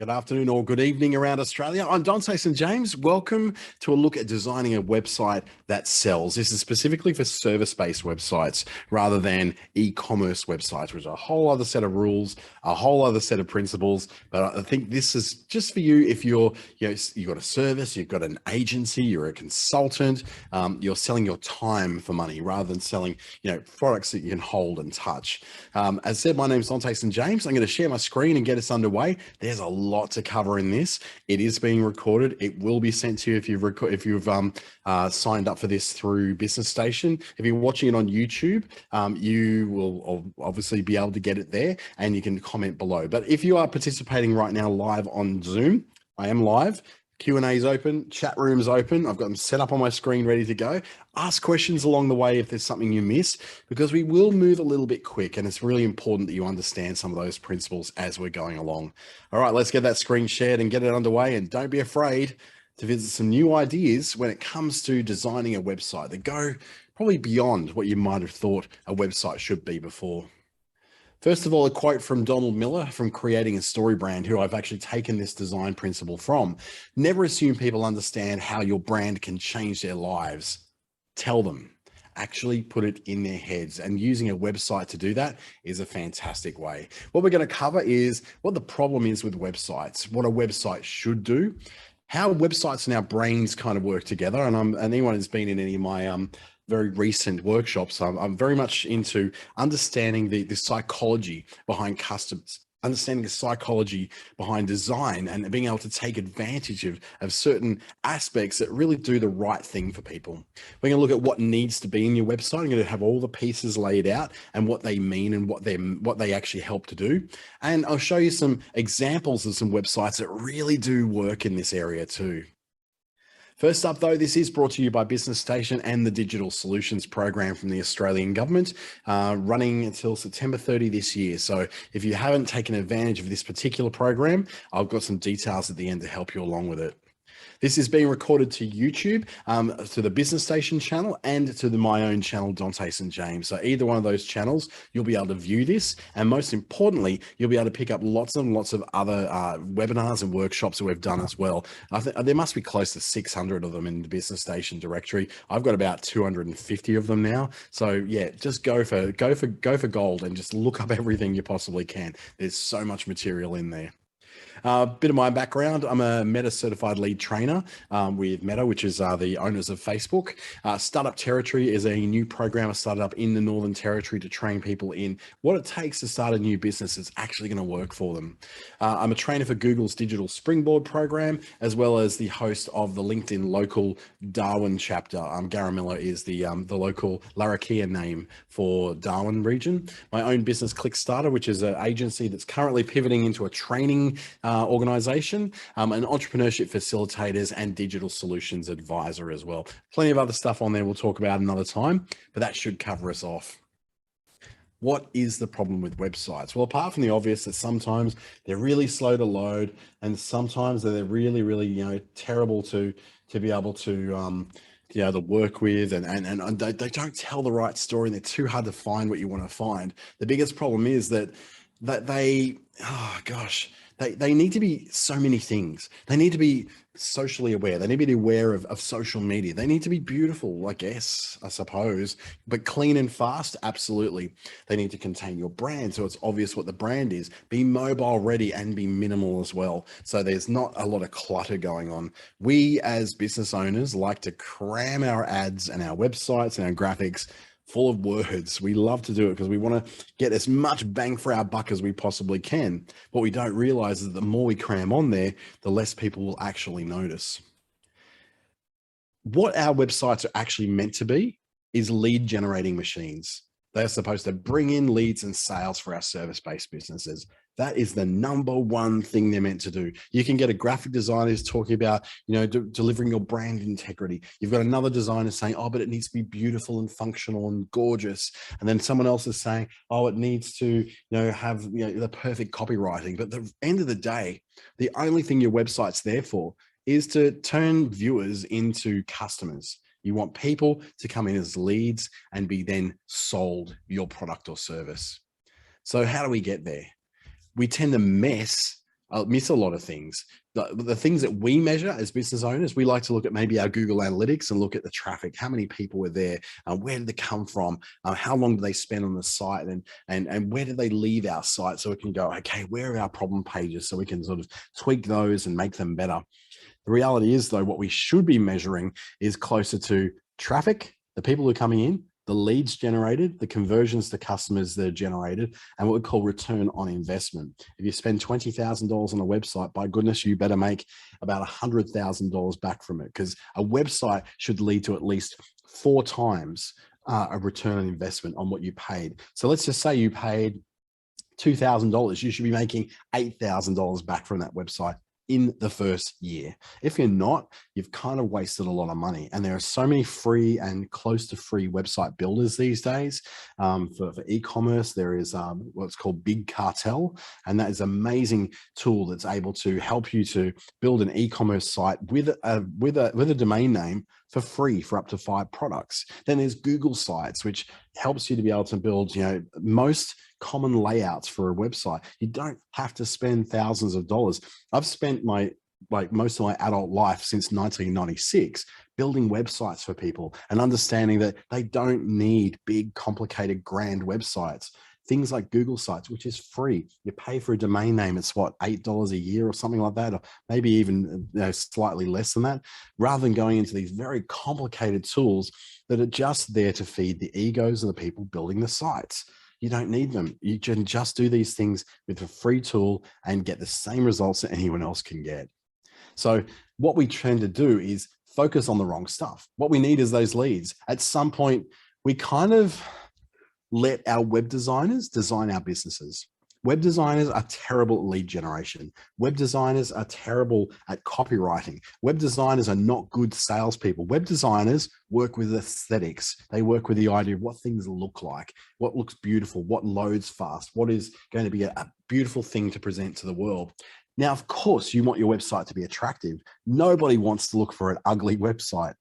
Good afternoon or good evening around Australia. I'm Dante St. James. Welcome to a look at designing a website that sells. This is specifically for service-based websites rather than e-commerce websites, which are a whole other set of rules, a whole other set of principles. But I think this is just for you if you've got a service, you've got an agency, you're a consultant, you're selling your time for money rather than selling, products that you can hold and touch. As said, my name is Dante St. James. I'm going to share my screen and get us underway. There's a lot to cover in this. It is being recorded. It will be sent to you if you've signed up for this through Business Station. If you're watching it on YouTube, you will obviously be able to get it there, and you can comment below. But if you are participating right now live on Zoom, I am live. Q&A is open, chat room is open. I've got them set up on my screen, ready to go. Ask questions along the way if there's something you missed, because we will move a little bit quick, and it's really important that you understand some of those principles as we're going along. All right, let's get that screen shared and get it underway, and don't be afraid to visit some new ideas when it comes to designing a website that go probably beyond what you might have thought a website should be before. First of all, a quote from Donald Miller from Creating a StoryBrand, who I've actually taken this design principle from. Never assume people understand how your brand can change their lives. Tell them. Actually put it in their heads, and using a website to do that is a fantastic way. What we're going to cover is what the problem is with websites, what a website should do, how websites and our brains kind of work together. And anyone who's been in any of my very recent workshops, I'm very much into understanding the psychology behind customers, understanding the psychology behind design, and being able to take advantage of certain aspects that really do the right thing for people. We're going to look at what needs to be in your website. I'm going to have all the pieces laid out and what they mean and what they actually help to do. And I'll show you some examples of some websites that really do work in this area too. First up, though, this is brought to you by Business Station and the Digital Solutions Program from the Australian Government, running until September 30 this year. So if you haven't taken advantage of this particular program, I've got some details at the end to help you along with it. This is being recorded to YouTube, to the Business Station channel, and to my own channel, Dante St. James. So either one of those channels, you'll be able to view this. And most importantly, you'll be able to pick up lots and lots of other webinars and workshops that we've done as well. I think there must be close to 600 of them in the Business Station directory. I've got about 250 of them now. So yeah, just go for gold and just look up everything you possibly can. There's so much material in there. Bit of my background, I'm a Meta certified lead trainer with Meta, which is the owners of Facebook. Startup Territory is a new program I started up in the Northern Territory to train people in what it takes to start a new business that's actually going to work for them. I'm a trainer for Google's Digital Springboard program, as well as the host of the LinkedIn local Darwin chapter. Garamilla is the local Larrakia name for Darwin region. My own business, Clickstarter, which is an agency that's currently pivoting into a training organization, an entrepreneurship facilitators and digital solutions advisor as well. Plenty of other stuff on there we'll talk about another time, but that should cover us off. What is the problem with websites? Well, apart from the obvious that sometimes they're really slow to load, and sometimes they're really, really, terrible to be able to to work with, and they don't tell the right story, and they're too hard to find what you want to find. The biggest problem is that they, oh gosh, they need to be so many things. They need to be socially aware. They need to be aware of social media. They need to be beautiful, I suppose, but clean and fast. Absolutely. They need to contain your brand, so it's obvious what the brand is. Be mobile ready and be minimal as well, so there's not a lot of clutter going on. We as business owners like to cram our ads and our websites and our graphics full of words. We love to do it because we want to get as much bang for our buck as we possibly can. What we don't realize is that the more we cram on there, the less people will actually notice. What our websites are actually meant to be is lead generating machines. They're supposed to bring in leads and sales for our service-based businesses. That is the number one thing they're meant to do. You can get a graphic designer who's talking about, delivering your brand integrity. You've got another designer saying, oh, but it needs to be beautiful and functional and gorgeous. And then someone else is saying, oh, it needs to, have, the perfect copywriting. But at the end of the day, the only thing your website's there for is to turn viewers into customers. You want people to come in as leads and be then sold your product or service. So how do we get there? We tend to mess miss a lot of things. The things that we measure as business owners, we like to look at maybe our Google Analytics and look at the traffic. How many people were there? Where did they come from? How long do they spend on the site? And where do they leave our site? So we can go, okay, where are our problem pages? So we can sort of tweak those and make them better. The reality is, though, what we should be measuring is closer to traffic, the people who are coming in, the leads generated, the conversions to customers that are generated, and what we call return on investment. If you spend $20,000 on a website, by goodness, you better make about $100,000 back from it, because a website should lead to at least 4 times a return on investment on what you paid. So let's just say you paid $2,000. You should be making $8,000 back from that website in the first year. If you're not, you've kind of wasted a lot of money. And there are so many free and close to free website builders these days. For e-commerce, there is what's called Big Cartel, and that is an amazing tool that's able to help you to build an e-commerce site with a domain name for free for up to 5 products. Then there's Google Sites, which helps you to be able to build, most common layouts for a website. You don't have to spend thousands of dollars. I've spent most of my adult life since 1996 building websites for people and understanding that they don't need big, complicated, grand websites. Things like Google Sites, which is free. You pay for a domain name. It's what, $8 a year or something like that, or maybe even slightly less than that, rather than going into these very complicated tools that are just there to feed the egos of the people building the sites. You don't need them. You can just do these things with a free tool and get the same results that anyone else can get. So what we tend to do is focus on the wrong stuff. What we need is those leads. At some point, we kind of let our web designers design our businesses. Web designers are terrible at lead generation. Web designers are terrible at copywriting. Web designers are not good salespeople. Web designers work with aesthetics. They work with the idea of what things look like, what looks beautiful, what loads fast, what is going to be a beautiful thing to present to the world. Now, of course, you want your website to be attractive. Nobody wants to look for an ugly website,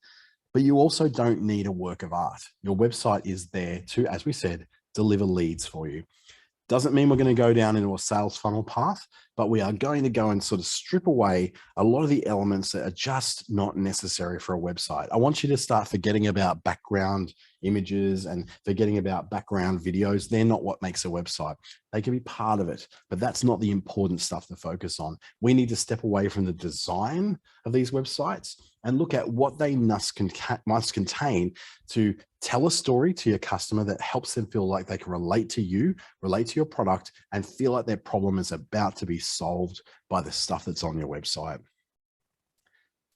but you also don't need a work of art. Your website is there to, as we said, deliver leads for you. Doesn't mean we're going to go down into a sales funnel path, but we are going to go and sort of strip away a lot of the elements that are just not necessary for a website. I want you to start forgetting about background images and forgetting about background videos. They're not what makes a website. They can be part of it, but that's not the important stuff to focus on. We need to step away from the design of these websites and look at what they must contain to tell a story to your customer that helps them feel like they can relate to you, relate to your product, and feel like their problem is about to be solved by the stuff that's on your website.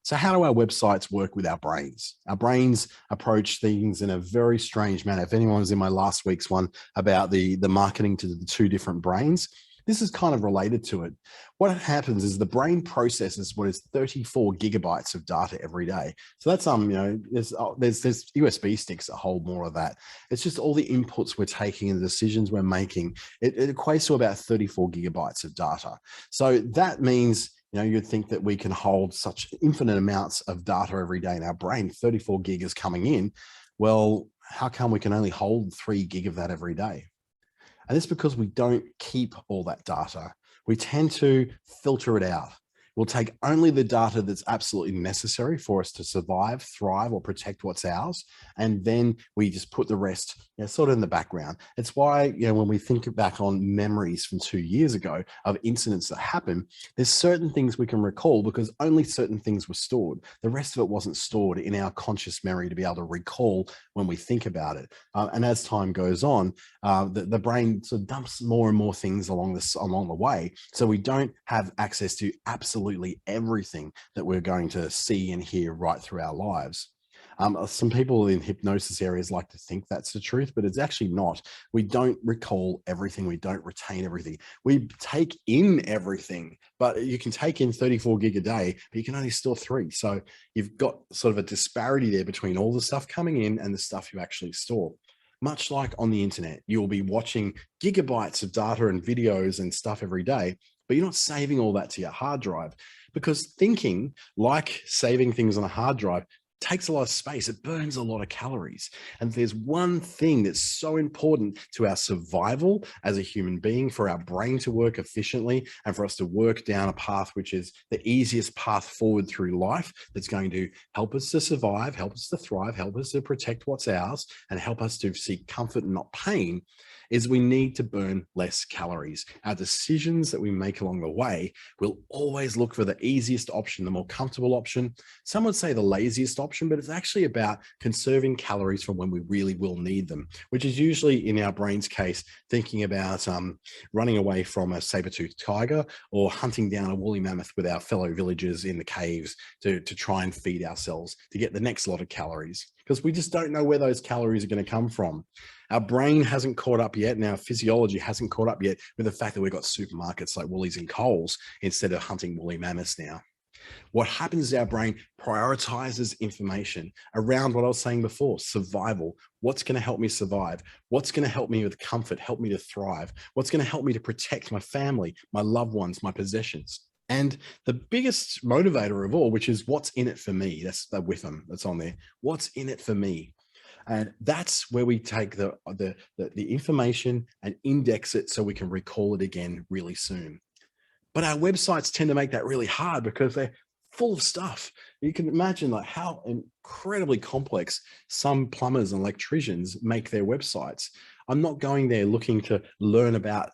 So how do our websites work with our brains? Our brains approach things in a very strange manner. If anyone was in my last week's one about the marketing to the 2 different brains, this is kind of related to it. What happens is the brain processes what is 34 gigabytes of data every day. So that's, there's USB sticks that hold more of that. It's just all the inputs we're taking and the decisions we're making. It equates to about 34 gigabytes of data. So that means, you'd think that we can hold such infinite amounts of data every day in our brain. 34 gig is coming in. Well, how come we can only hold 3 gig of that every day? And it's because we don't keep all that data. We tend to filter it out. We'll take only the data that's absolutely necessary for us to survive, thrive, or protect what's ours. And then we just put the rest sort of in the background. It's why, when we think back on memories from 2 years ago of incidents that happened, there's certain things we can recall because only certain things were stored. The rest of it wasn't stored in our conscious memory to be able to recall when we think about it. And as time goes on, the brain sort of dumps more and more things along the way. So we don't have access to absolutely everything that we're going to see and hear right through our lives. Some people in hypnosis areas like to think that's the truth, but it's actually not. We don't recall everything. We don't retain everything. We take in everything, but you can take in 34 gig a day, but you can only store 3. So you've got sort of a disparity there between all the stuff coming in and the stuff you actually store. Much like on the internet, you'll be watching gigabytes of data and videos and stuff every day, but you're not saving all that to your hard drive, because thinking, like saving things on a hard drive, takes a lot of space. It burns a lot of calories. And if there's one thing that's so important to our survival as a human being, for our brain to work efficiently and for us to work down a path which is the easiest path forward through life, that's going to help us to survive, help us to thrive, help us to protect what's ours, and help us to seek comfort and not pain, is we need to burn less calories. Our decisions that we make along the way will always look for the easiest option, the more comfortable option. Some would say the laziest option, but it's actually about conserving calories from when we really will need them, which is usually, in our brain's case, thinking about running away from a saber-toothed tiger or hunting down a woolly mammoth with our fellow villagers in the caves to try and feed ourselves to get the next lot of calories, because we just don't know where those calories are going to come from. Our brain hasn't caught up yet, and our physiology hasn't caught up yet with the fact that we've got supermarkets like Woolies and Coles instead of hunting woolly mammoths now. What happens is our brain prioritizes information around what I was saying before: survival. What's going to help me survive? What's going to help me with comfort, help me to thrive? What's going to help me to protect my family, my loved ones, my possessions? And the biggest motivator of all, which is what's in it for me. That's the WIFM that's on there. What's in it for me? And that's where we take the information and index it so we can recall it again really soon. But our websites tend to make that really hard because they're full of stuff. You can imagine like how incredibly complex some plumbers and electricians make their websites. I'm not going there looking to learn about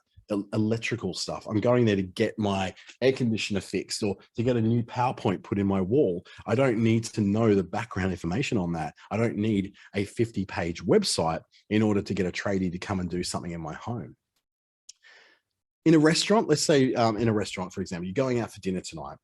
electrical stuff. I'm going there to get my air conditioner fixed or to get a new PowerPoint put in my wall. I don't need to know the background information on that. I don't need a 50-page website in order to get a tradie to come and do something in my home. In a restaurant, let's say in a restaurant, for example, you're going out for dinner tonight.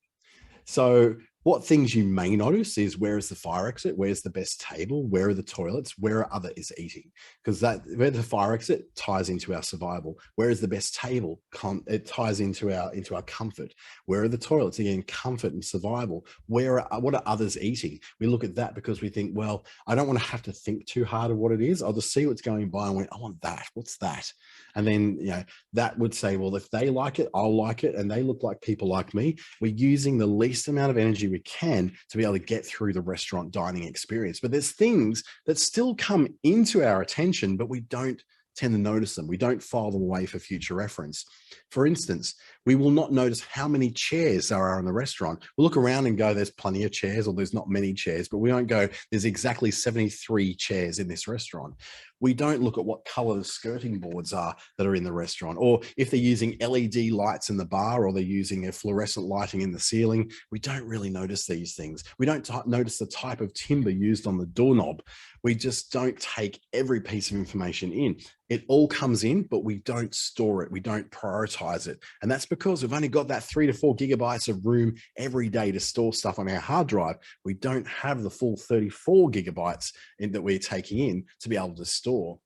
So what things you may notice is, where is the fire exit? Where's the best table? Where are the toilets? Where are others eating? Because where the fire exit ties into our survival. Where is the best table? It ties into our comfort. Where are the toilets? Again, comfort and survival. What are others eating? We look at that because we think, well, I don't want to have to think too hard of what it is. I'll just see what's going by and I want that. What's that? And then, that would say, well, if they like it, I'll like it. And they look like people like me. We're using the least amount of energy we can to be able to get through the restaurant dining experience. But there's things that still come into our attention, but we don't tend to notice them. We don't file them away for future reference. For instance, we will not notice how many chairs there are in the restaurant. We'll look around and go, there's plenty of chairs, or there's not many chairs, but we won't go, there's exactly 73 chairs in this restaurant. We don't look at what color the skirting boards are that are in the restaurant, or if they're using LED lights in the bar or they're using a fluorescent lighting in the ceiling. We don't really notice these things. We don't notice the type of timber used on the doorknob. We just don't take every piece of information in. It all comes in, but we don't store it. We don't prioritize it. And that's because we've only got that 3 to 4 gigabytes of room every day to store stuff on our hard drive. We don't have the full 34 gigabytes that we're taking in to be able to store.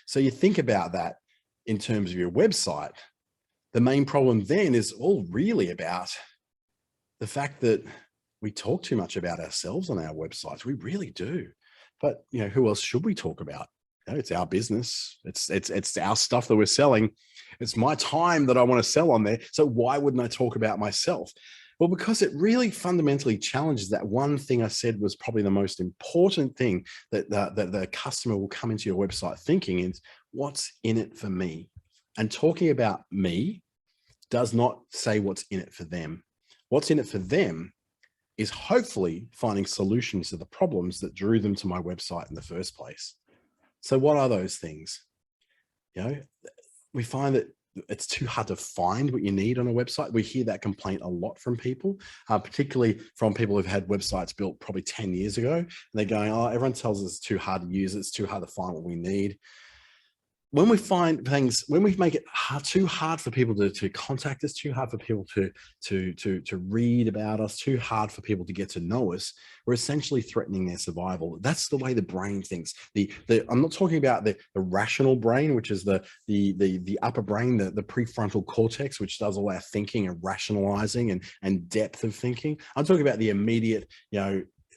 So you think about that in terms of your website. The main problem then is all really about the fact that we talk too much about ourselves on our websites. We really do. But who else should we talk about? It's our business. It's our stuff that we're selling. It's my time that I want to sell on there. So why wouldn't I talk about myself? Well, because it really fundamentally challenges that one thing I said was probably the most important thing that the customer will come into your website thinking is, what's in it for me? And talking about me does not say what's in it for them. What's in it for them is hopefully finding solutions to the problems that drew them to my website in the first place. So what are those things? We find that it's too hard to find what you need on a website. We hear that complaint a lot from people, particularly from people who've had websites built probably 10 years ago. And they're going, oh, everyone tells us it's too hard to use. It's too hard to find what we need. When we find things, when we make it too hard for people to contact us, too hard for people to read about us, too hard for people to get to know us, we're essentially threatening their survival. That's the way the brain thinks. I'm not talking about the rational brain, which is the upper brain, the prefrontal cortex, which does all our thinking and rationalizing and depth of thinking. I'm talking about the immediate,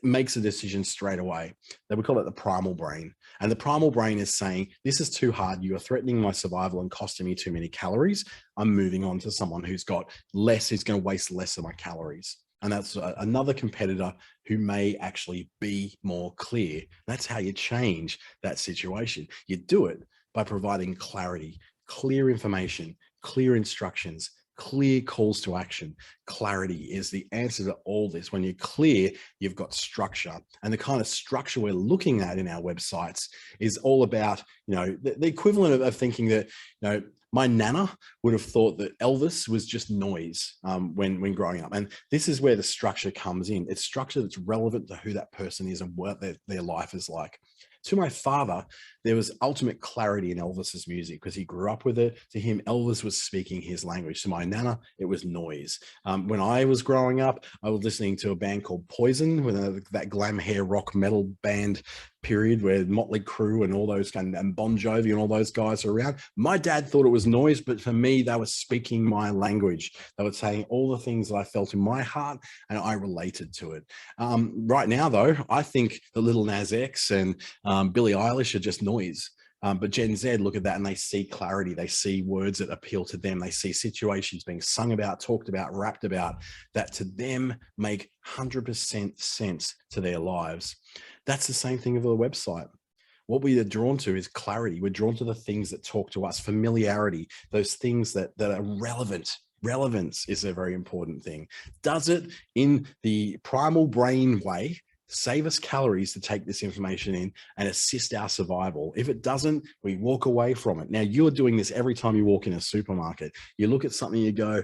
makes a decision straight away. That we call it the primal brain. And the primal brain is saying, this is too hard. You are threatening my survival and costing me too many calories. I'm moving on to someone who's got less, who's going to waste less of my calories. And that's another competitor who may actually be more clear. That's how you change that situation. You do it by providing clarity, clear information, clear instructions, clear calls to action. Clarity is the answer to all this. When you're clear, you've got structure. And the kind of structure we're looking at in our websites is all about, the equivalent of thinking that, my nana would have thought that Elvis was just noise when growing up. And this is where the structure comes in. It's structure that's relevant to who that person is and what their life is like. To my father, there was ultimate clarity in Elvis's music because he grew up with it. To him, Elvis was speaking his language. To my nana, it was noise. When I was growing up, I was listening to a band called Poison, with that glam hair rock metal band period where Motley Crue and all those and Bon Jovi and all those guys are around. My dad thought it was noise, but for me, they were speaking my language. They were saying all the things that I felt in my heart, and I related to it. Right now, though, I think the Lil Nas X and Billie Eilish are just noise. But Gen Z look at that and they see clarity. They see words that appeal to them. They see situations being sung about, talked about, rapped about that to them make 100% sense to their lives. That's the same thing with a website. What we are drawn to is clarity. We're drawn to the things that talk to us, familiarity, those things that are relevant. Relevance is a very important thing. Does it in the primal brain way save us calories to take this information in and assist our survival? If it doesn't, we walk away from it. Now, you're doing this every time you walk in a supermarket. You look at something, you go,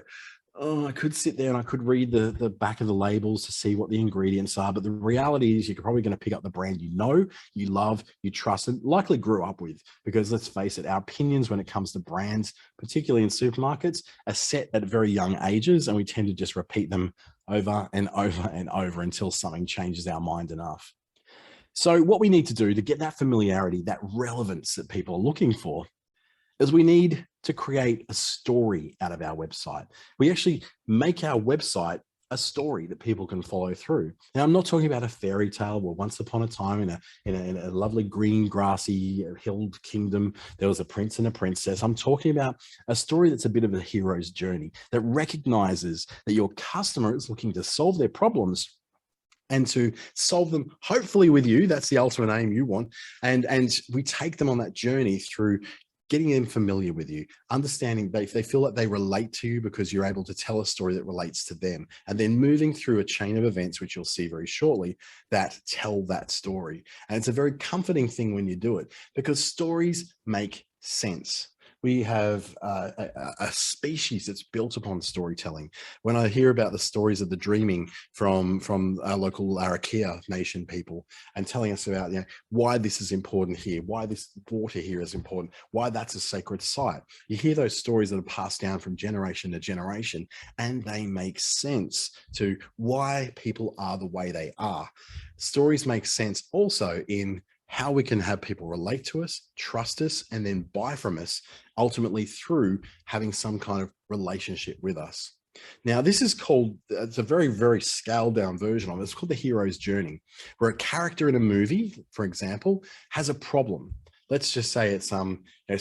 oh, I could sit there and I could read the back of the labels to see what the ingredients are. But the reality is you're probably going to pick up the brand you know, you love, you trust, and likely grew up with. Because let's face it, our opinions when it comes to brands, particularly in supermarkets, are set at very young ages, and we tend to just repeat them over and over and over until something changes our mind enough. So what we need to do to get that familiarity, that relevance that people are looking for, is we need to create a story out of our website. We actually make our website a story that people can follow through. Now, I'm not talking about a fairy tale where once upon a time in a lovely green, grassy, hilled kingdom, there was a prince and a princess. I'm talking about a story that's a bit of a hero's journey that recognizes that your customer is looking to solve their problems and to solve them, hopefully with you. That's the ultimate aim you want. And we take them on that journey through getting them familiar with you, understanding they feel like they relate to you because you're able to tell a story that relates to them, and then moving through a chain of events, which you'll see very shortly, that tell that story. And it's a very comforting thing when you do it because stories make sense. We have a species that's built upon storytelling. When I hear about the stories of the dreaming from our local Larrakia Nation people and telling us about why this is important here, why this water here is important, why that's a sacred site. You hear those stories that are passed down from generation to generation, and they make sense to why people are the way they are. Stories make sense also in how we can have people relate to us, trust us, and then buy from us, ultimately through having some kind of relationship with us. Now, this is called, it's a very, very scaled down version of it. It's called the hero's journey, where a character in a movie, for example, has a problem. Let's just say it's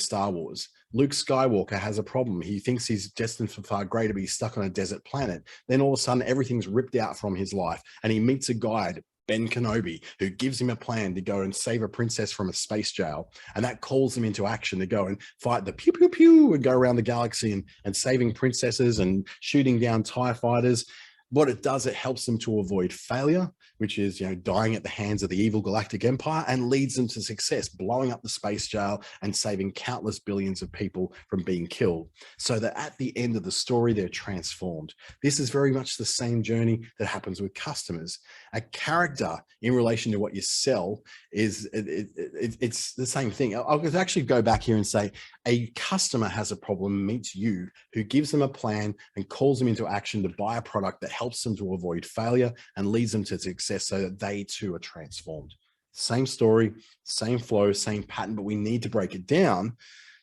Star Wars. Luke Skywalker has a problem. He thinks he's destined for far greater, but he's stuck on a desert planet. Then all of a sudden, everything's ripped out from his life, and he meets a guide, Ben Kenobi, who gives him a plan to go and save a princess from a space jail. And that calls him into action to go and fight the pew, pew, pew, and go around the galaxy and saving princesses and shooting down TIE fighters. What it does, it helps them to avoid failure, which is, dying at the hands of the evil galactic empire, and leads them to success, blowing up the space jail and saving countless billions of people from being killed, so that at the end of the story, they're transformed. This is very much the same journey that happens with customers. A character in relation to what you sell is, it's the same thing. I'll actually go back here and say a customer has a problem, meets you, who gives them a plan and calls them into action to buy a product that helps them to avoid failure and leads them to success, so that they too are transformed. Same story, same flow, same pattern, but we need to break it down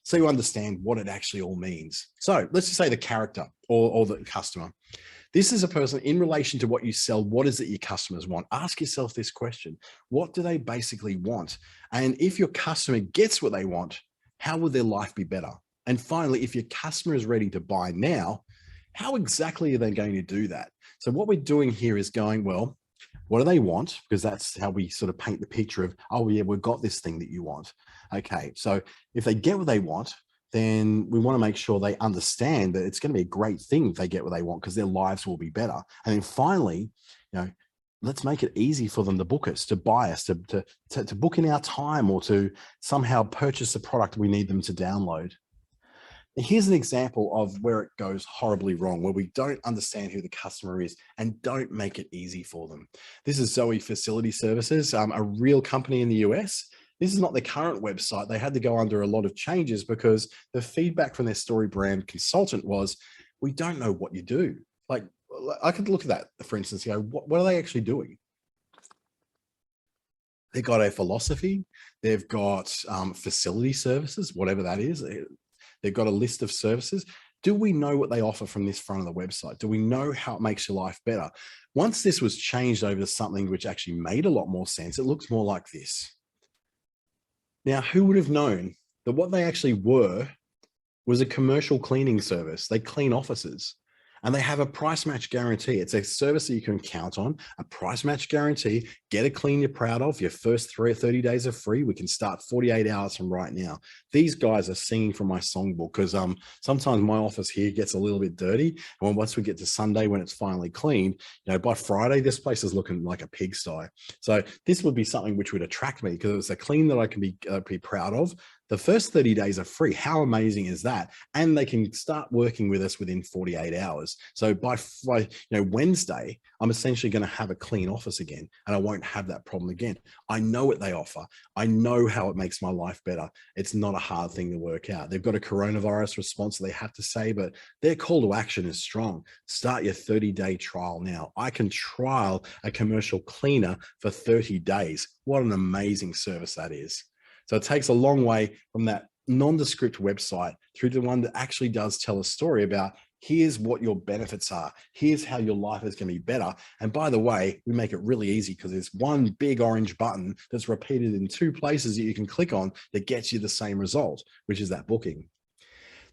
so you understand what it actually all means. So let's just say the character or the customer. This is a person in relation to what you sell. What is it your customers want? Ask yourself this question. What do they basically want? And if your customer gets what they want, how will their life be better? And finally, if your customer is ready to buy now, how exactly are they going to do that? So what we're doing here is going, well, what do they want? Because that's how we sort of paint the picture of, oh yeah, we've got this thing that you want. Okay, so if they get what they want, then we want to make sure they understand that it's going to be a great thing if they get what they want, because their lives will be better. And then finally, let's make it easy for them to book us, to buy us, to book in our time, or to somehow purchase the product we need them to download. Here's an example of where it goes horribly wrong, where we don't understand who the customer is and don't make it easy for them. This is Zoe Facility Services, a real company in the US. This is not the current website. They had to go under a lot of changes because the feedback from their StoryBrand consultant was, we don't know what you do. Like, I could look at that, for instance, go, what are they actually doing? They've got a philosophy. They've got facility services, whatever that is. They've got a list of services. Do we know what they offer from this front of the website? Do we know how it makes your life better? Once this was changed over to something which actually made a lot more sense, it looks more like this. Now, who would have known that what they actually were was a commercial cleaning service? They clean offices. And they have a price match guarantee. It's a service that you can count on, a price match guarantee. Get a clean you're proud of. Your first 30 days are free. We can start 48 hours from right now. These guys are singing from my songbook, because sometimes my office here gets a little bit dirty. And once we get to Sunday, when it's finally cleaned, by Friday, this place is looking like a pigsty. So this would be something which would attract me, because it's a clean that I can be proud of. The first 30 days are free. How amazing is that? And they can start working with us within 48 hours. So by Wednesday, I'm essentially going to have a clean office again, and I won't have that problem again. I know what they offer. I know how it makes my life better. It's not a hard thing to work out. They've got a coronavirus response they have to say, but their call to action is strong. Start your 30-day trial now. I can trial a commercial cleaner for 30 days. What an amazing service that is. So it takes a long way from that nondescript website through to one that actually does tell a story about, here's what your benefits are. Here's how your life is going to be better. And by the way, we make it really easy, because there's one big orange button that's repeated in 2 places that you can click on that gets you the same result, which is that booking.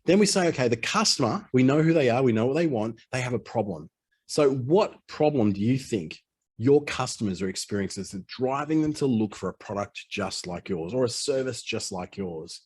Then we say, okay, the customer, we know who they are. We know what they want. They have a problem. So what problem do you think your customers are experiencing that's driving them to look for a product just like yours, or a service just like yours?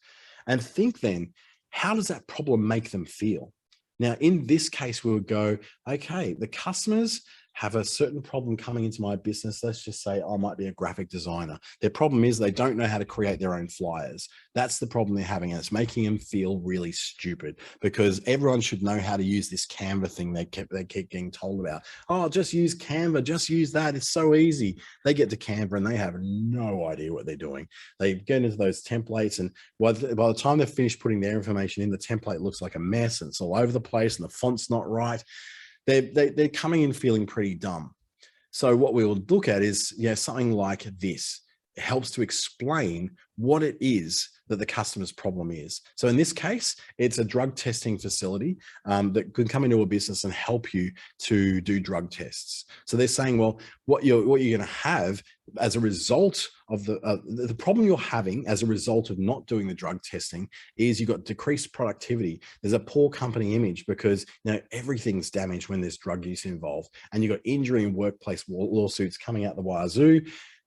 And think then, how does that problem make them feel? Now, in this case, we would go, okay, the customers have a certain problem coming into my business. Let's just say I might be a graphic designer. Their problem is they don't know how to create their own flyers. That's the problem they're having. And it's making them feel really stupid, because everyone should know how to use this Canva thing they keep getting told about. Oh, just use Canva, just use that. It's so easy. They get to Canva and they have no idea what they're doing. They get into those templates, and by the time they've finished putting their information in, the template looks like a mess, and it's all over the place, and the font's not right. They're coming in feeling pretty dumb. So what we will look at is, something like this. It helps to explain what it is that the customer's problem is. So in this case, it's a drug testing facility that can come into a business and help you to do drug tests. So they're saying, well, what you're going to have as a result of the problem you're having as a result of not doing the drug testing is you've got decreased productivity. There's a poor company image, because everything's damaged when there's drug use involved, and you've got injury and workplace lawsuits coming out the wazoo.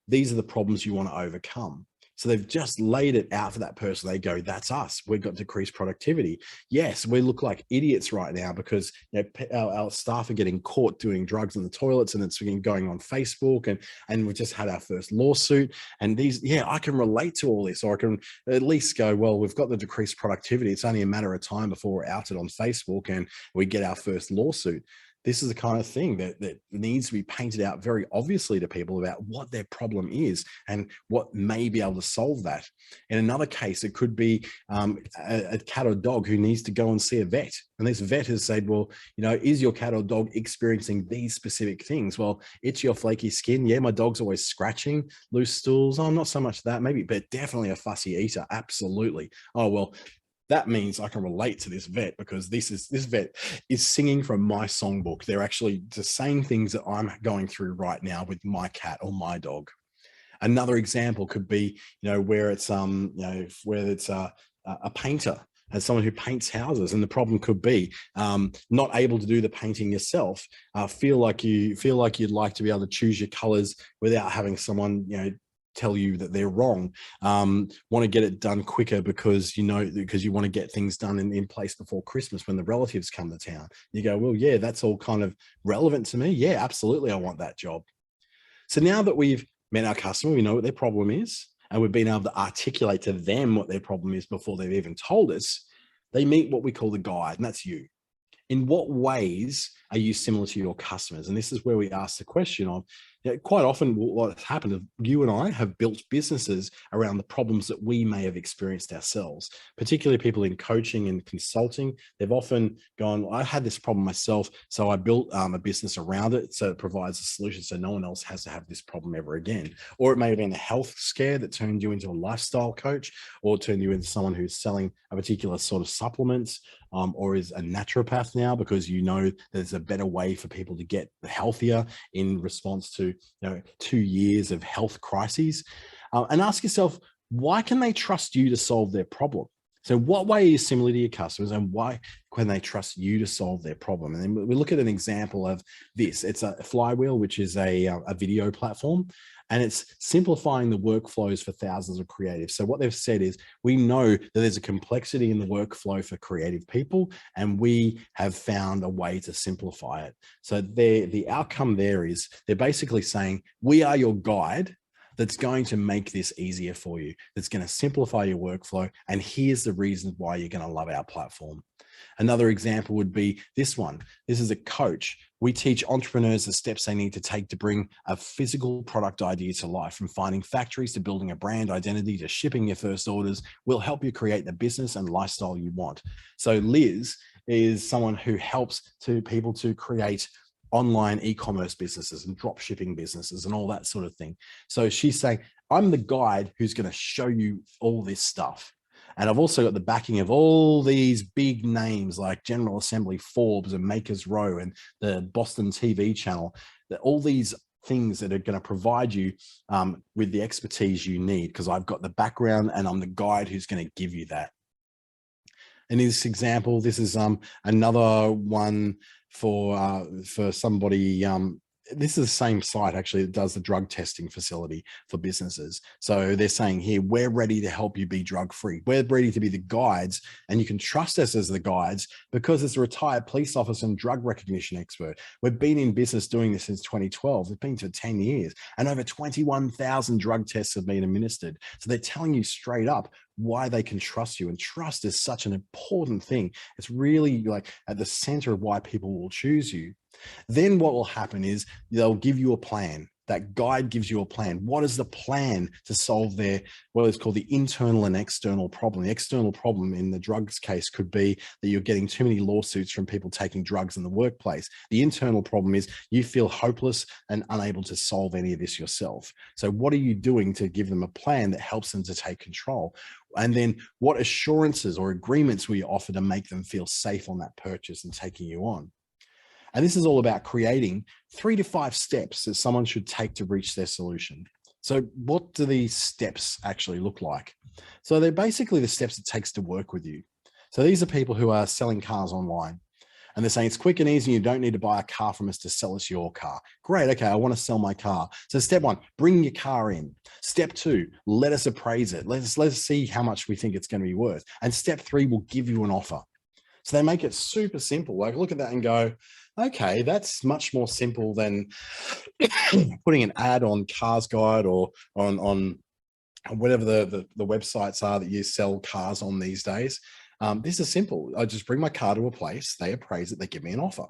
These are the problems you want to overcome. So they've just laid it out for that person. They go, that's us. We've got decreased productivity. Yes, we look like idiots right now, because our staff are getting caught doing drugs in the toilets, and it's been going on Facebook, and we've just had our first lawsuit. And I can relate to all this, or I can at least go, well, we've got the decreased productivity. It's only a matter of time before we're outed on Facebook and we get our first lawsuit. This is the kind of thing that needs to be painted out very obviously to people about what their problem is and what may be able to solve that. In another case, it could be a cat or dog who needs to go and see a vet. And this vet has said, well, is your cat or dog experiencing these specific things? Well, itchy or flaky skin. Yeah, my dog's always scratching. Loose stools. Oh, not so much that, maybe, but definitely a fussy eater. Absolutely. Oh, well, that means I can relate to this vet, because this vet is singing from my songbook. They're actually the same things that I'm going through right now with my cat or my dog. Another example could be, where it's a painter as someone who paints houses, and the problem could be not able to do the painting yourself, feel like you'd like to be able to choose your colors without having someone, tell you that they're wrong. Want to get it done quicker because you want to get things done in place before Christmas when the relatives come to town. You go, well, yeah, that's all kind of relevant to me. Yeah, absolutely, I want that job. So now that we've met our customer, we know what their problem is, and we've been able to articulate to them what their problem is before they've even told us, they meet what we call the guide, and that's you. In what ways are you similar to your customers? And this is where we ask the question of, quite often what's happened is you and I have built businesses around the problems that we may have experienced ourselves, particularly people in coaching and consulting. They've often gone, I had this problem myself, so I built a business around it so it provides a solution so no one else has to have this problem ever again. Or it may have been a health scare that turned you into a lifestyle coach, or turned you into someone who's selling a particular sort of supplements, or is a naturopath now because there's a better way for people to get healthier in response to 2 years of health crises. And ask yourself, why can they trust you to solve their problem? So what way are you similar to your customers, and why can they trust you to solve their problem? And then we look at an example of this. It's a Flywheel, which is a video platform, and it's simplifying the workflows for thousands of creatives. So what they've said is, we know that there's a complexity in the workflow for creative people, and we have found a way to simplify it. So the outcome there is, they're basically saying, we are your guide that's going to make this easier for you, that's going to simplify your workflow, and here's the reasons why you're going to love our platform. Another example would be this one. This is a coach. We teach entrepreneurs the steps they need to take to bring a physical product idea to life, from finding factories to building a brand identity to shipping your first orders. We'll help you create the business and lifestyle you want. So Liz is someone who helps people to create online e-commerce businesses and drop shipping businesses and all that sort of thing. So she's saying, I'm the guide who's going to show you all this stuff. And I've also got the backing of all these big names like General Assembly, Forbes, and Makers Row, and the Boston TV channel, all these things that are going to provide you with the expertise you need, because I've got the background and I'm the guide who's going to give you that. In this example, this is another one for somebody. This is the same site actually that does the drug testing facility for businesses. So they're saying here, we're ready to help you be drug free. We're ready to be the guides, and you can trust us as the guides because it's a retired police officer and drug recognition expert. We've been in business doing this since 2012. We've been for 10 years, and over 21,000 drug tests have been administered. So they're telling you straight up why they can trust you. And trust is such an important thing. It's really like at the center of why people will choose you. Then what will happen is they'll give you a plan. That guide gives you a plan. What is the plan to solve their, what is called the internal and external problem? The external problem in the drugs case could be that you're getting too many lawsuits from people taking drugs in the workplace. The internal problem is you feel hopeless and unable to solve any of this yourself. So what are you doing to give them a plan that helps them to take control? And then what assurances or agreements will you offer to make them feel safe on that purchase and taking you on? And this is all about creating 3 to 5 steps that someone should take to reach their solution. So what do these steps actually look like? So they're basically the steps it takes to work with you. So these are people who are selling cars online, and they're saying it's quick and easy. You don't need to buy a car from us to sell us your car. Great. Okay. I want to sell my car. So step 1, bring your car in. Step 2, let us appraise it. Let's see how much we think it's going to be worth. And step 3 will give you an offer. So they make it super simple. Like, look at that and go, okay, that's much more simple than putting an ad on Cars Guide or on whatever the websites are that you sell cars on these days. This is simple. I just bring my car to a place, they appraise it, they give me an offer.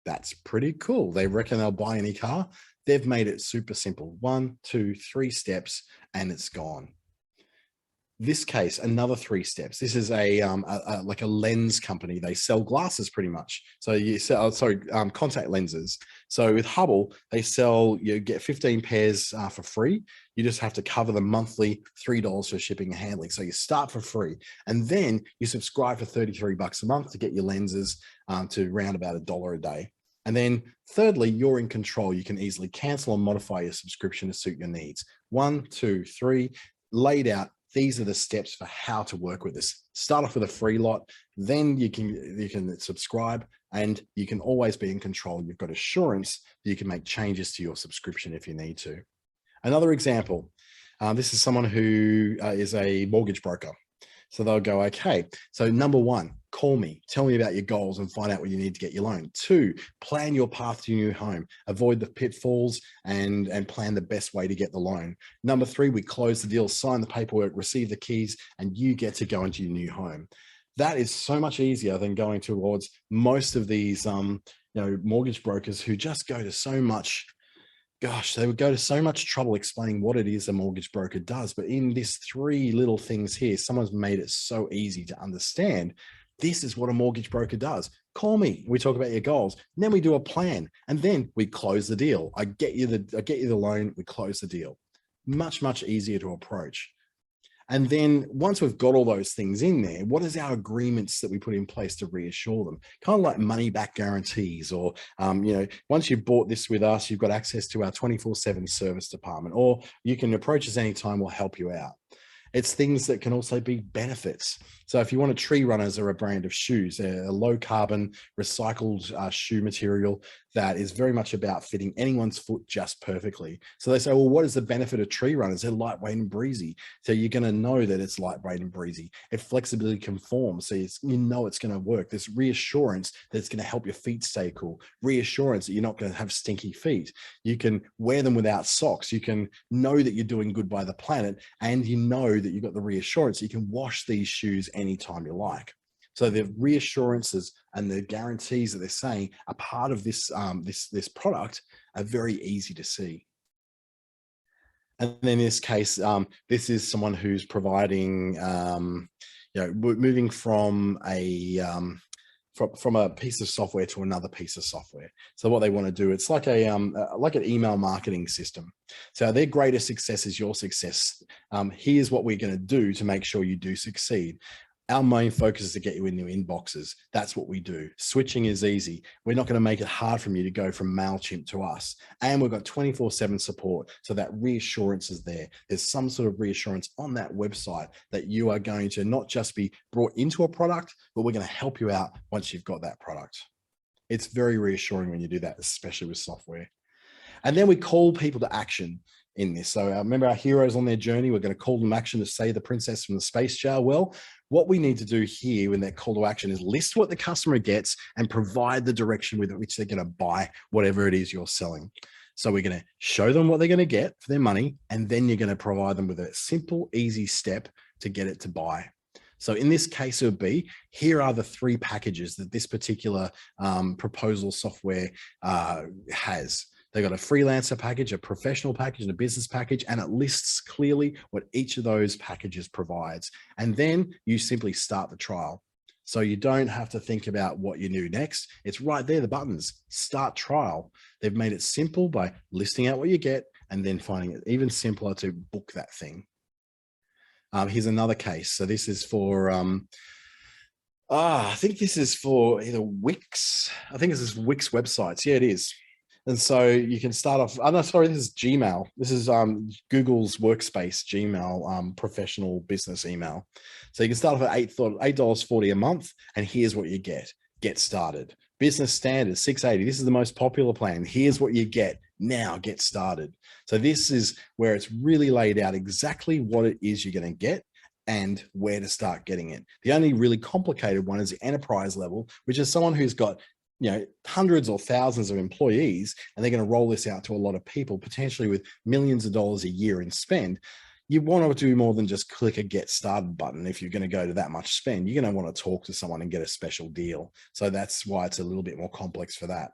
That's pretty cool. They reckon they'll buy any car. They've made it super simple. 1, 2, 3 steps, and it's gone. This case, another 3 steps. This is like a lens company. They sell glasses pretty much. So you sell, contact lenses. So with Hubble, they sell, you get 15 pairs for free. You just have to cover them monthly, $3 for shipping and handling. So you start for free, and then you subscribe for $33 a month to get your lenses to round about $1 a day. And then thirdly, you're in control. You can easily cancel or modify your subscription to suit your needs. 1, 2, 3, laid out these are the steps for how to work with this. Start off with a free lot, then you can subscribe, and you can always be in control. You've got assurance that you can make changes to your subscription if you need to. Another example, this is someone who is a mortgage broker. So they'll go, okay, so number one, call me, tell me about your goals and find out what you need to get your loan. Two, plan your path to your new home, avoid the pitfalls and plan the best way to get the loan. Number three, we close the deal, sign the paperwork, receive the keys, and you get to go into your new home. That is so much easier than going towards most of these mortgage brokers who just go to so much. Gosh, they would go to so much trouble explaining what it is a mortgage broker does. But in these three little things here, someone's made it so easy to understand. This is what a mortgage broker does. Call me. We talk about your goals. And then we do a plan. And then we close the deal. I get you the loan. We close the deal. Much, much easier to approach. And then once we've got all those things in there, what is our agreements that we put in place to reassure them? Kind of like money back guarantees, or, once you've bought this with us, you've got access to our 24/7 service department, or you can approach us anytime, we'll help you out. It's things that can also be benefits. So if you want Tree Runners are a brand of shoes, they're a low carbon recycled shoe material that is very much about fitting anyone's foot just perfectly. So they say, well, what is the benefit of Tree Runners? They're lightweight and breezy. So you're going to know that it's lightweight and breezy. It flexibly conforms. So it's going to work. There's reassurance that it's going to help your feet stay cool. Reassurance that you're not going to have stinky feet. You can wear them without socks. You can know that you're doing good by the planet, and you know that you've got the reassurance. You can wash these shoes anytime you like. So the reassurances and the guarantees that they're saying are part of this this product are very easy to see. And in this case, this is someone who's providing, moving from a piece of software to another piece of software. So what they want to do, it's like like an email marketing system. So their greatest success is your success. Here's what we're going to do to make sure you do succeed. Our main focus is to get you in new inboxes. That's what we do. Switching is easy. We're not going to make it hard for you to go from MailChimp to us. And we've got 24/7 support. So that reassurance is there. There's some sort of reassurance on that website that you are going to not just be brought into a product, but we're going to help you out once you've got that product. It's very reassuring when you do that, especially with software. And then we call people to action in this. So remember our heroes on their journey, we're going to call them action to save the princess from the space jar. Well, what we need to do here when that call to action is list what the customer gets and provide the direction with which they're going to buy whatever it is you're selling. So we're going to show them what they're going to get for their money, and then you're going to provide them with a simple, easy step to get it to buy. So in this case, it would be, here are the three packages that this particular proposal software has. They've got a freelancer package, a professional package, and a business package, and it lists clearly what each of those packages provides. And then you simply start the trial. So you don't have to think about what you do next. It's right there, the buttons, start trial. They've made it simple by listing out what you get and then finding it even simpler to book that thing. Here's another case. So this is for, I think this is for either Wix. I think this is Wix websites. Yeah, it is. And so you can start off, oh no, sorry, this is Gmail. This is Google's Workspace Gmail professional business email. So you can start off at $8.40 a month, and here's what you get. Get started. Business standard, $6.80. This is the most popular plan. Here's what you get. Now get started. So this is where it's really laid out exactly what it is you're going to get and where to start getting it. The only really complicated one is the enterprise level, which is someone who's got hundreds or thousands of employees, and they're going to roll this out to a lot of people, potentially with millions of dollars a year in spend. You want to do more than just click a get started button. If you're going to go to that much spend, you're going to want to talk to someone and get a special deal. So that's why it's a little bit more complex for that.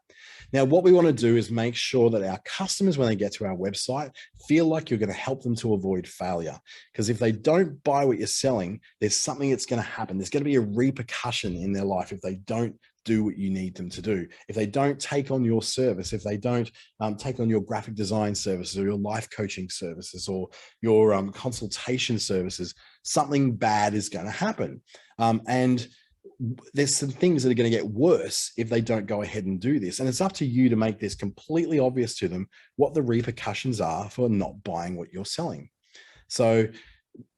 Now, what we want to do is make sure that our customers, when they get to our website, feel like you're going to help them to avoid failure. Because if they don't buy what you're selling, there's something that's going to happen. There's going to be a repercussion in their life if they don't do what you need them to do. If they don't take on your service, if they don't take on your graphic design services or your life coaching services or your consultation services, something bad is going to happen. And there's some things that are going to get worse if they don't go ahead and do this. And it's up to you to make this completely obvious to them what the repercussions are for not buying what you're selling. So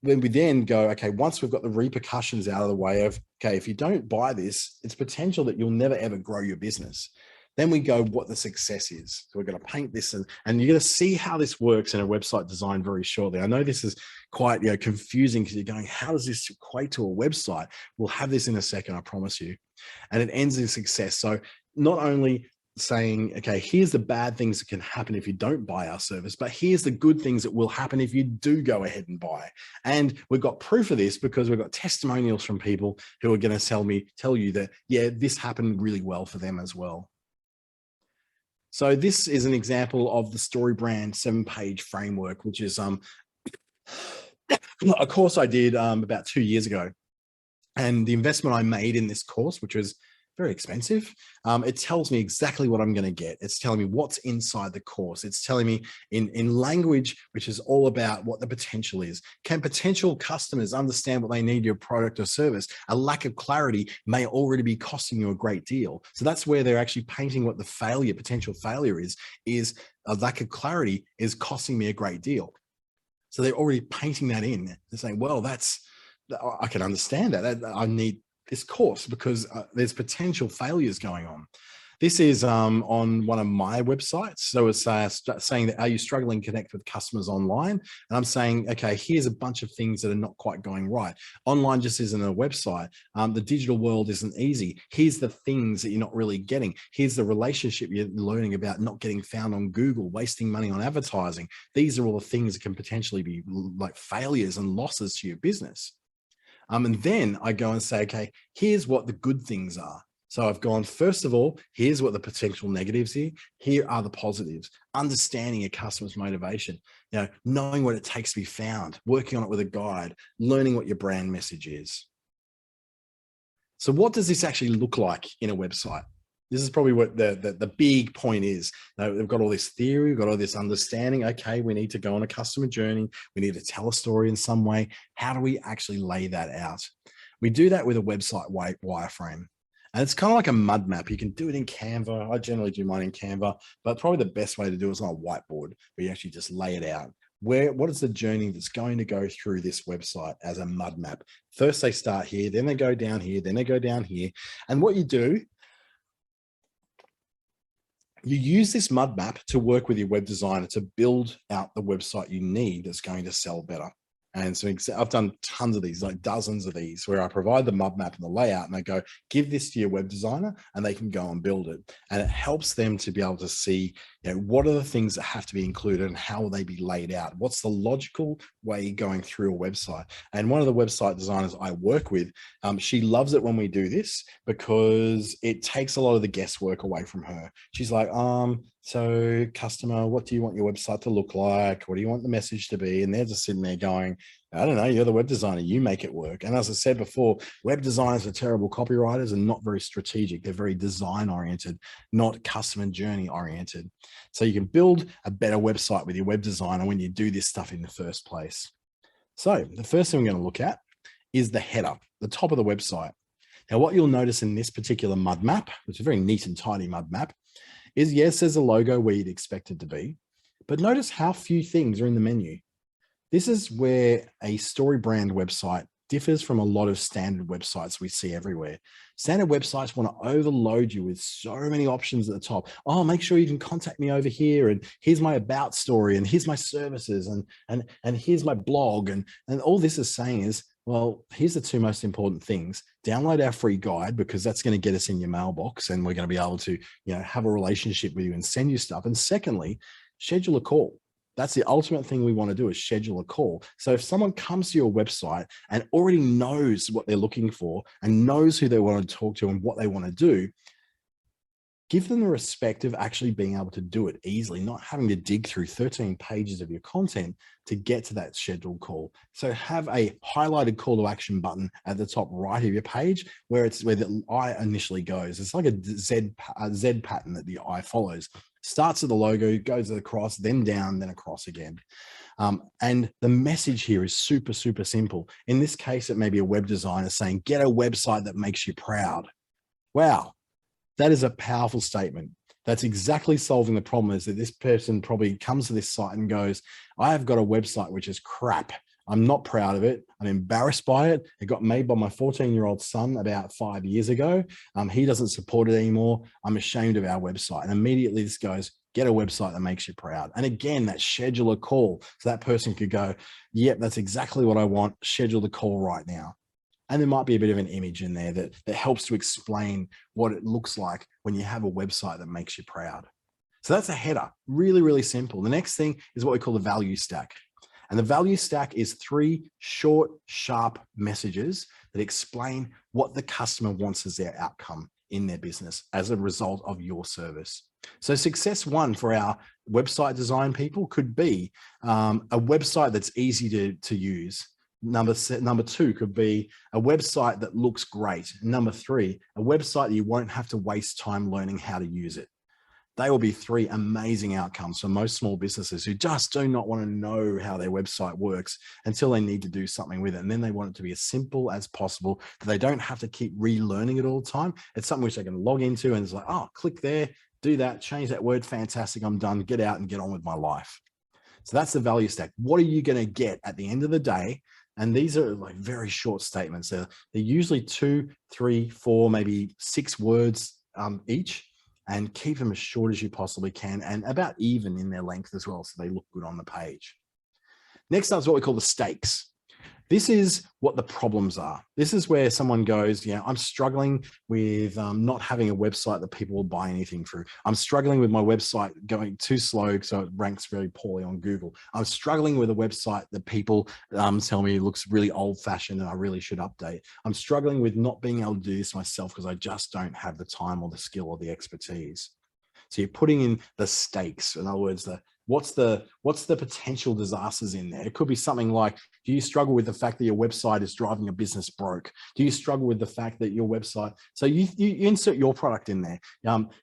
when we then go, okay, once we've got the repercussions out of the way of, okay, if you don't buy this, it's potential that you'll never ever grow your business. Then we go what the success is. So we're going to paint this, and you're going to see how this works in a website design very shortly. I know this is quite confusing because you're going, how does this equate to a website? We'll have this in a second, I promise you. And it ends in success. So not only saying, okay, here's the bad things that can happen if you don't buy our service, but here's the good things that will happen if you do go ahead and buy. And we've got proof of this because we've got testimonials from people who are going to tell you that, yeah, this happened really well for them as well. So this is an example of the StoryBrand 7-page framework, which is a course I did about 2 years ago. And the investment I made in this course, which was very expensive, it tells me exactly what I'm going to get. It's telling me what's inside the course. It's telling me in language, which is all about what the potential is. Can potential customers understand what they need your product or service? A lack of clarity may already be costing you a great deal. So that's where they're actually painting what the potential failure is a lack of clarity is costing me a great deal. So they're already painting that in. They're saying, well, I can understand that. I need this course because there's potential failures going on. This is on one of my websites. So it's saying that, are you struggling to connect with customers online? And I'm saying, okay, here's a bunch of things that are not quite going right. Online just isn't a website. The digital world isn't easy. Here's the things that you're not really getting. Here's the relationship you're learning about not getting found on Google, wasting money on advertising. These are all the things that can potentially be like failures and losses to your business. And then I go and say, okay, here's what the good things are. So I've gone, first of all, here's what the potential negatives are. Here are the positives. Understanding a customer's motivation, knowing what it takes to be found, working on it with a guide, learning what your brand message is. So what does this actually look like in a website? This is probably what the big point is. Now, we've got all this theory, we've got all this understanding. Okay, we need to go on a customer journey. We need to tell a story in some way. How do we actually lay that out? We do that with a website wireframe. And it's kind of like a mud map. You can do it in Canva. I generally do mine in Canva, but probably the best way to do it is on a whiteboard where you actually just lay it out. What is the journey that's going to go through this website as a mud map? First, they start here, then they go down here, then they go down here. And what you do, you use this mud map to work with your web designer to build out the website you need that's going to sell better. And so I've done tons of these, like dozens of these, where I provide the mud map and the layout and I go, give this to your web designer and they can go and build it. And it helps them to be able to see, what are the things that have to be included and how will they be laid out? What's the logical way going through a website? And one of the website designers I work with, she loves it when we do this because it takes a lot of the guesswork away from her. She's like, so customer, what do you want your website to look like? What do you want the message to be? And they're just sitting there going, I don't know, you're the web designer, you make it work. And as I said before, web designers are terrible copywriters and not very strategic. They're very design oriented, not customer journey oriented. So you can build a better website with your web designer when you do this stuff in the first place. So the first thing we're going to look at is the header, the top of the website. Now, what you'll notice in this particular mud map, which is a very neat and tidy mud map, is yes, there's a logo where you'd expect it to be, but notice how few things are in the menu. This is where a StoryBrand website differs from a lot of standard websites we see everywhere. Standard websites want to overload you with so many options at the top. Oh, make sure you can contact me over here, and here's my about story, and here's my services, and here's my blog, and all this is saying is, well, here's the two most important things. Download our free guide because that's going to get us in your mailbox and we're going to be able to, have a relationship with you and send you stuff. And secondly, schedule a call. That's the ultimate thing we want to do, is schedule a call. So if someone comes to your website and already knows what they're looking for and knows who they want to talk to and what they want to do, give them the respect of actually being able to do it easily, not having to dig through 13 pages of your content to get to that scheduled call. So have a highlighted call to action button at the top right of your page where the eye initially goes. It's like a Z pattern that the eye follows. Starts at the logo, goes across, then down, then across again. And the message here is super, super simple. In this case, it may be a web designer saying, get a website that makes you proud. Wow. That is a powerful statement. That's exactly solving the problem, is that this person probably comes to this site and goes, I have got a website which is crap. I'm not proud of it. I'm embarrassed by it. It got made by my 14-year-old son about 5 years ago. He doesn't support it anymore. I'm ashamed of our website. And immediately this goes, get a website that makes you proud. And again, that schedule a call. So that person could go, yep, that's exactly what I want. Schedule the call right now. And there might be a bit of an image in there that helps to explain what it looks like when you have a website that makes you proud. So that's a header, really, really simple. The next thing is what we call the value stack. And the value stack is 3 short, sharp messages that explain what the customer wants as their outcome in their business as a result of your service. So success 1 for our website design people could be a website that's easy to use. Number 2 could be a website that looks great. Number 3, a website that you won't have to waste time learning how to use it. They will be 3 amazing outcomes for most small businesses who just do not want to know how their website works until they need to do something with it. And then they want it to be as simple as possible, that they don't have to keep relearning it all the time. It's something which they can log into and it's like, oh, click there, do that, change that word, fantastic, I'm done, get out and get on with my life. So that's the value stack. What are you going to get at the end of the day? And these are like very short statements. They're usually 2, 3, 4, maybe 6 words each. And keep them as short as you possibly can and about even in their length as well, so they look good on the page. Next up is what we call the stakes. This is what the problems are. This is where someone goes, I'm struggling with not having a website that people will buy anything through. I'm struggling with my website going too slow, so it ranks very poorly on Google. I'm struggling with a website that people tell me looks really old-fashioned and I really should update. I'm struggling with not being able to do this myself because I just don't have the time or the skill or the expertise. So you're putting in the stakes. In other words, what's the potential disasters in there? It could be something like, do you struggle with the fact that your website is driving a business broke? Do you struggle with the fact that your website, so you insert your product in there.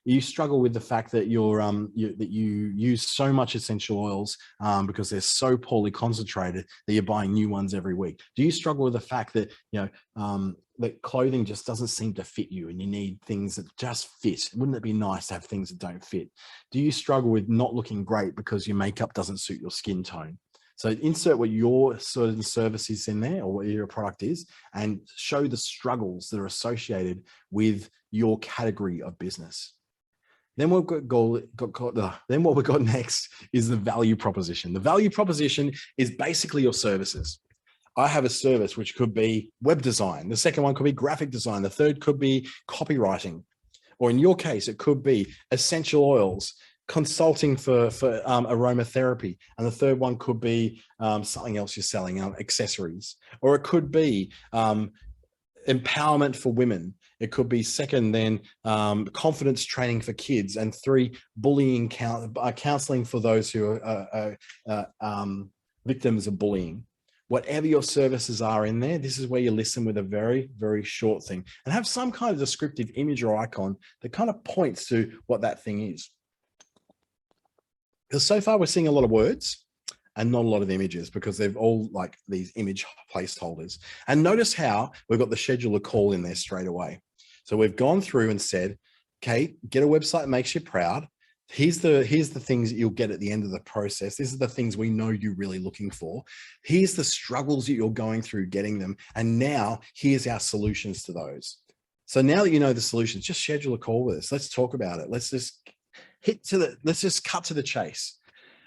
You struggle with the fact that that you use so much essential oils because they're so poorly concentrated that you're buying new ones every week. Do you struggle with the fact that that clothing just doesn't seem to fit you and you need things that just fit? Wouldn't it be nice to have things that don't fit? Do you struggle with not looking great because your makeup doesn't suit your skin tone? So insert what your sort of service is in there or what your product is and show the struggles that are associated with your category of business. Then what we've got next is the value proposition. The value proposition is basically your services. I have a service which could be web design. The second one could be graphic design. The third could be copywriting. Or in your case, it could be essential oils, consulting for aromatherapy. And the third one could be something else you're selling, accessories. Or it could be empowerment for women. It could be second then confidence training for kids. And 3, bullying counseling for those who are victims of bullying. Whatever your services are in there, this is where you listen with a very, very short thing and have some kind of descriptive image or icon that kind of points to what that thing is. Because so far we're seeing a lot of words and not a lot of images because they've all like these image placeholders. And notice how we've got the scheduler call in there straight away. So we've gone through and said, okay, get a website that makes you proud. Here's the things that you'll get at the end of the process. These are the things we know you're really looking for. Here's the struggles that you're going through getting them. And now here's our solutions to those. So now that you know the solutions, just schedule a call with us. Let's talk about it. Let's just cut to the chase.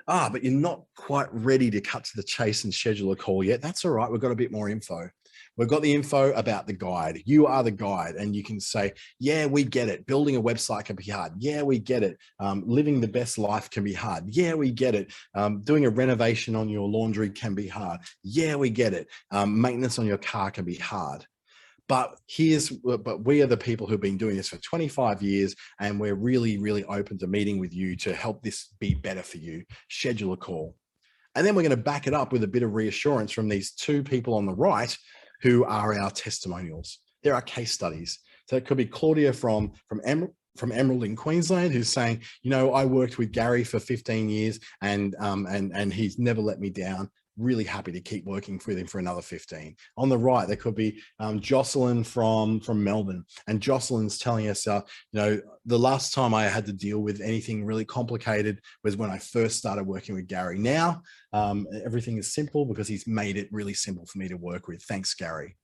But you're not quite ready to cut to the chase and schedule a call yet. That's all right. We've got a bit more info. We've got the info about the guide. You are the guide. And you can say, yeah, we get it. Building a website can be hard. Yeah, we get it. Living the best life can be hard. Yeah, we get it. Doing a renovation on your laundry can be hard. Yeah, we get it. Maintenance on your car can be hard. But we are the people who've been doing this for 25 years, and we're really, really open to meeting with you to help this be better for you. Schedule a call. And then we're going to back it up with a bit of reassurance from these 2 people on the right who are our testimonials. They're our case studies. So it could be Claudia from Emerald in Queensland, who's saying, I worked with Gary for 15 years and he's never let me down. really happy to keep working with him for another 15. On the right, there could be Jocelyn from Melbourne, and Jocelyn's telling us, the last time I had to deal with anything really complicated was when I first started working with Gary. Now, everything is simple because he's made it really simple for me to work with. Thanks, Gary.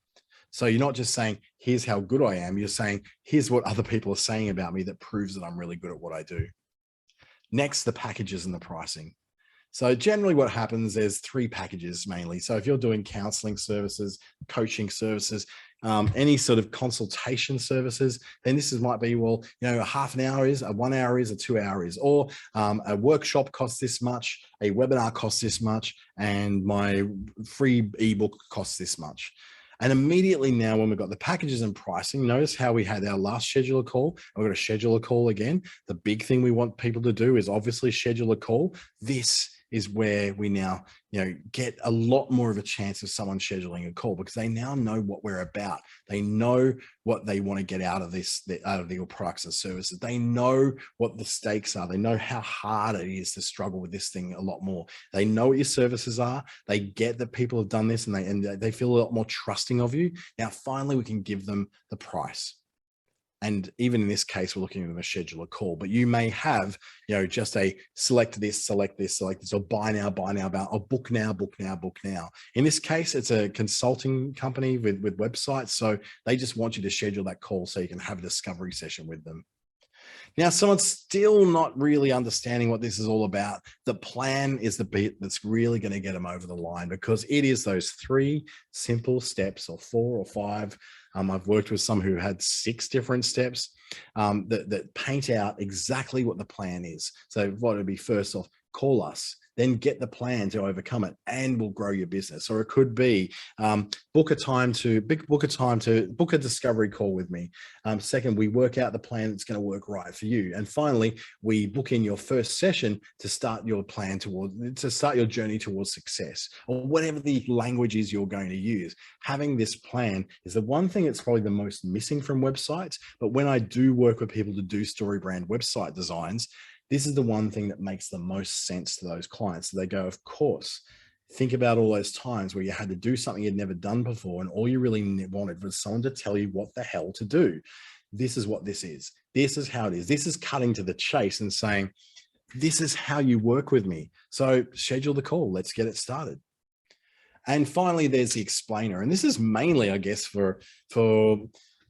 So you're not just saying, here's how good I am. You're saying, here's what other people are saying about me that proves that I'm really good at what I do. Next, the packages and the pricing. So generally what happens, there's 3 packages mainly. So if you're doing counseling services, coaching services, any sort of consultation services, then this might be, a half an hour is, a 1 hour is, a 2 hour is, or a workshop costs this much, a webinar costs this much, and my free ebook costs this much. And immediately now, when we've got the packages and pricing, notice how we had our last scheduler call. We're going to schedule a call again. The big thing we want people to do is obviously schedule a call. This is where we now, get a lot more of a chance of someone scheduling a call, because they now know what we're about. They know what they want to get out of your products and services. They know what the stakes are. They know how hard it is to struggle with this thing a lot more. They know what your services are. They get that people have done this, and they feel a lot more trusting of you. Now, finally, we can give them the price. And even in this case, we're looking at a scheduler call, but you may have, just a select this, or buy now, or book now, book now, book now. In this case, it's a consulting company with websites. So they just want you to schedule that call so you can have a discovery session with them. Now, someone's still not really understanding what this is all about. The plan is the bit that's really going to get them over the line, because it is those 3 simple steps, or 4 or 5. I've worked with some who had 6 different steps that paint out exactly what the plan is. So what would be, first off, call us, then get the plan to overcome it, and we'll grow your business. Or it could be book a discovery call with me. Second, we work out the plan that's going to work right for you. And finally, we book in your first session to start your journey towards success, or whatever the language is you're going to use. Having this plan is the one thing that's probably the most missing from websites. But when I do work with people to do StoryBrand website designs, this is the one thing that makes the most sense to those clients. So they go, of course. Think about all those times where you had to do something you'd never done before, and all you really wanted was someone to tell you what the hell to do. This is what this is. This is how it is. This is cutting to the chase and saying, this is how you work with me. So schedule the call. Let's get it started. And finally, there's the explainer. And this is mainly, I guess, for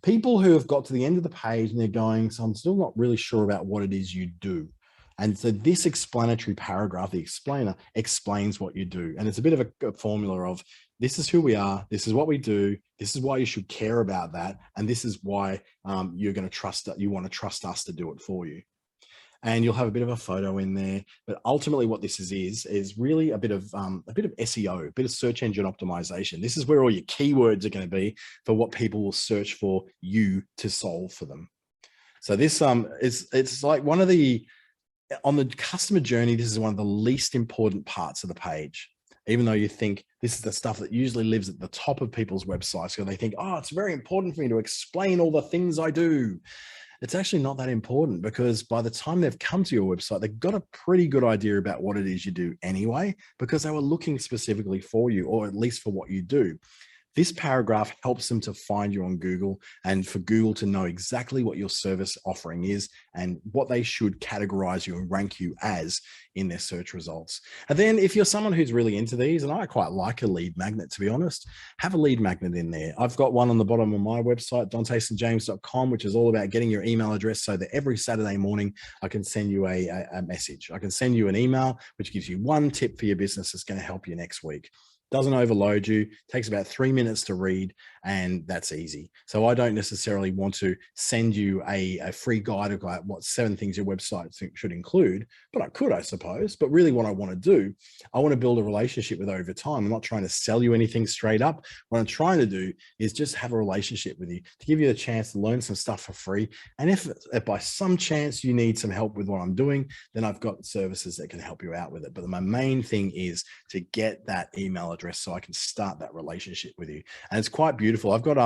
people who have got to the end of the page and they're going, so I'm still not really sure about what it is you do. And so this explanatory paragraph, the explainer, explains what you do. And it's a bit of a formula of, this is who we are, this is what we do, this is why you should care about that, and this is why you're going to trust that you want to trust us to do it for you. And you'll have a bit of a photo in there, but ultimately what this is really a bit of SEO, a bit of search engine optimization. This is where all your keywords are going to be for what people will search for you to solve for them. So this it's like on the customer journey, this is one of the least important parts of the page, even though you think this is the stuff that usually lives at the top of people's websites, because they think, oh, it's very important for me to explain all the things I do. It's actually not that important, because by the time they've come to your website, they've got a pretty good idea about what it is you do anyway, because they were looking specifically for you, or at least for what you do. This paragraph helps them to find you on Google, and for Google to know exactly what your service offering is and what they should categorize you and rank you as in their search results. And then if you're someone who's really into these, and I quite like a lead magnet, to be honest, have a lead magnet in there. I've got one on the bottom of my website, dantesandjames.com, which is all about getting your email address so that every Saturday morning I can send you a message. I can send you an email, which gives you one tip for your business that's going to help you next week. Doesn't overload you, takes about 3 minutes to read, and that's easy. So I don't necessarily want to send you a free guide of what 7 things your website should include, but I could, I suppose. But really what I want to do, I want to build a relationship with over time. I'm not trying to sell you anything straight up. What I'm trying to do is just have a relationship with you, to give you the chance to learn some stuff for free. And if by some chance you need some help with what I'm doing, then I've got services that can help you out with it. But my main thing is to get that email address so I can start that relationship with you. And it's quite beautiful beautiful. I've got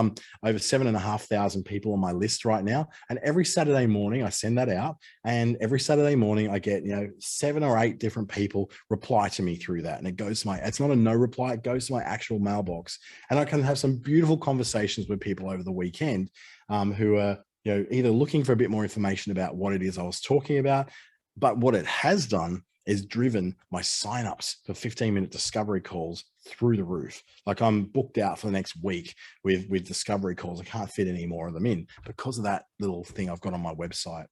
over 7,500 people on my list right now. And every Saturday morning I send that out. And every Saturday morning I get, 7 or 8 different people reply to me through that. And it goes to it's not a no reply, it goes to my actual mailbox. And I can have some beautiful conversations with people over the weekend who are, either looking for a bit more information about what it is I was talking about. But what it has done is driven my signups for 15-minute discovery calls through the roof. Like, I'm booked out for the next week with discovery calls. I can't fit any more of them in because of that little thing I've got on my website.